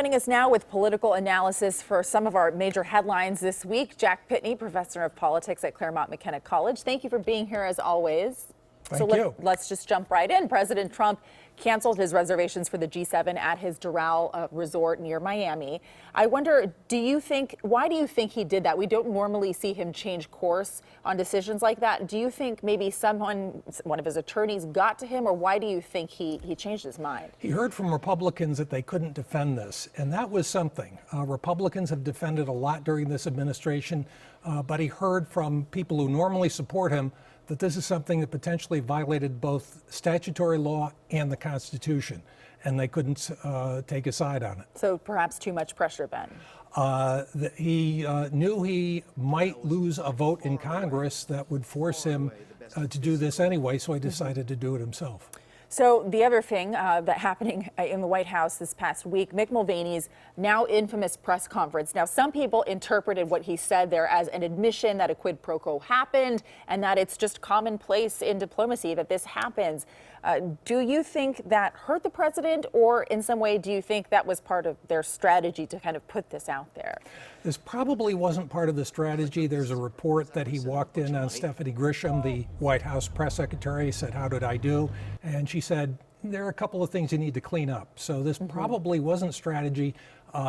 Joining us now with political analysis for some of our major headlines this week, Jack Pitney, professor of politics at Claremont McKenna College. Thank you for being here as always. Thank you. Let's just jump right in. President Trump canceled his reservations for the G7 at his Doral resort near Miami. I wonder, why do you think he did that? We don't normally see him change course on decisions like that. Do you think maybe one of his attorneys got to him, or why do you think he changed his mind? He heard from Republicans that they couldn't defend this, and that was something. Republicans have defended a lot during this administration, but he heard from people who normally support him that this is something that potentially violated both statutory law and the Constitution, and they couldn't take a side on it. So perhaps too much pressure, Ben. He knew he might lose a vote in Congress that would force him to do this anyway, so he decided to do it himself. So the other thing that happening in the White House this past week, Mick Mulvaney's now infamous press conference. Now, some people interpreted what he said there as an admission that a quid pro quo happened and that it's just commonplace in diplomacy that this happens. Do you think that hurt the president, or in some way do you think that was part of their strategy to kind of put this out there? This probably wasn't part of the strategy. There's a report that he walked in on Stephanie Grisham, the White House press secretary, said, "How did I do?" And she said, "There are a couple of things you need to clean up." So this probably wasn't strategy.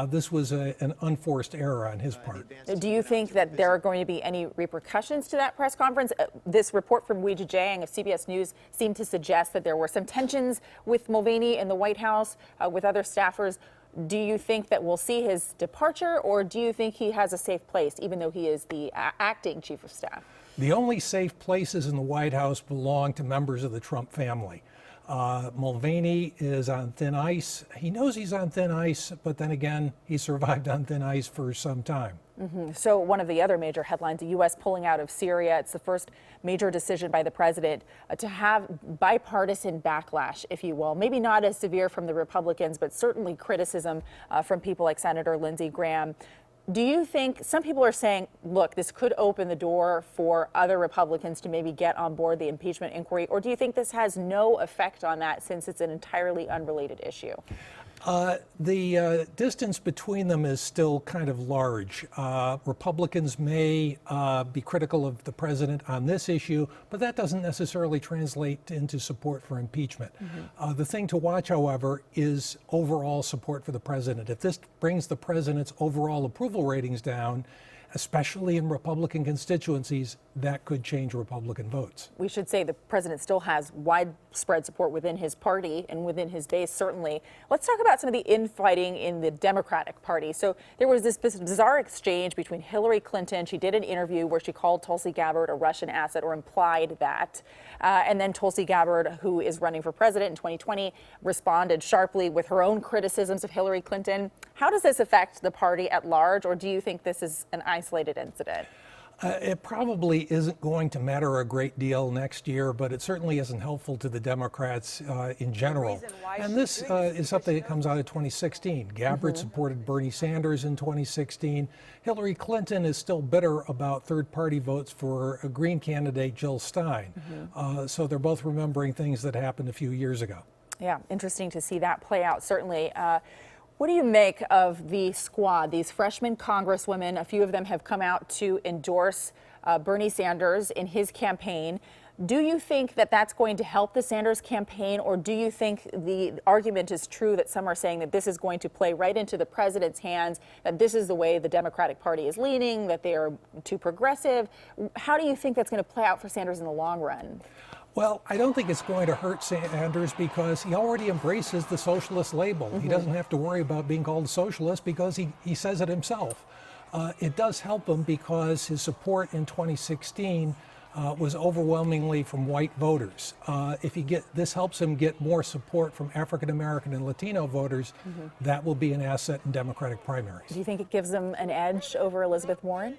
This was an unforced error on his part. Do you think that there are going to be any repercussions to that press conference? This report from Weijia Jiang of CBS News seemed to suggest that there were some tensions with Mulvaney in the White House with other staffers. Do you think that we'll see his departure, or do you think he has a safe place, even though he is the acting chief of staff? The only safe places in the White House belong to members of the Trump family. Mulvaney is on thin ice. He knows he's on thin ice, but then again, he survived on thin ice for some time. So one of the other major headlines, the U.S. pulling out of Syria. It's the first major decision by the president to have bipartisan backlash, if you will. Maybe not as severe from the Republicans, but certainly criticism from people like Senator Lindsey Graham. Do you think, some people are saying, look, this could open the door for other Republicans to maybe get on board the impeachment inquiry, or do you think this has no effect on that since it's an entirely unrelated issue? The distance between them is still kind of large. Republicans may be critical of the president on this issue, but that doesn't necessarily translate into support for impeachment. The thing to watch, however, is overall support for the president. If this brings the president's overall approval ratings down, especially in Republican constituencies, that could change Republican votes. We should say the president still has widespread support within his party and within his base, certainly. Let's talk about some of the infighting in the Democratic Party. So there was this bizarre exchange between Hillary Clinton. She did an interview where she called Tulsi Gabbard a Russian asset, or implied that. And then Tulsi Gabbard, who is running for president in 2020, responded sharply with her own criticisms of Hillary Clinton. How does this affect the party at large, or do you think this is an isolated incident? It probably isn't going to matter a great deal next year, but it certainly isn't helpful to the Democrats in general. And this is something that comes out of 2016. Gabbard supported Bernie Sanders in 2016. Hillary Clinton is still bitter about third-party votes for a Green candidate, Jill Stein. So they're both remembering things that happened a few years ago. Yeah, interesting to see that play out, certainly. What do you make of the squad, these freshman congresswomen? A few of them have come out to endorse Bernie Sanders in his campaign. Do you think that that's going to help the Sanders campaign, or do you think the argument is true that some are saying that this is going to play right into the president's hands, that this is the way the Democratic Party is leaning, that they are too progressive? How do you think that's going to play out for Sanders in the long run? Well, I don't think it's going to hurt Sanders because he already embraces the socialist label. He doesn't have to worry about being called a socialist because he says it himself. It does help him because his support in 2016 was overwhelmingly from white voters. This helps him get more support from African American and Latino voters, that will be an asset in Democratic primaries. Do you think it gives them an edge over Elizabeth Warren?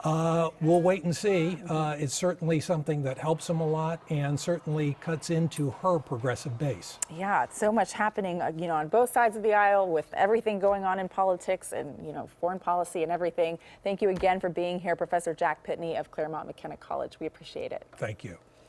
We'll wait and see. It's certainly something that helps him a lot and certainly cuts into her progressive base. Yeah, it's so much happening, on both sides of the aisle with everything going on in politics and, foreign policy and everything. Thank you again for being here, Professor Jack Pitney of Claremont McKenna College. We appreciate it. Thank you.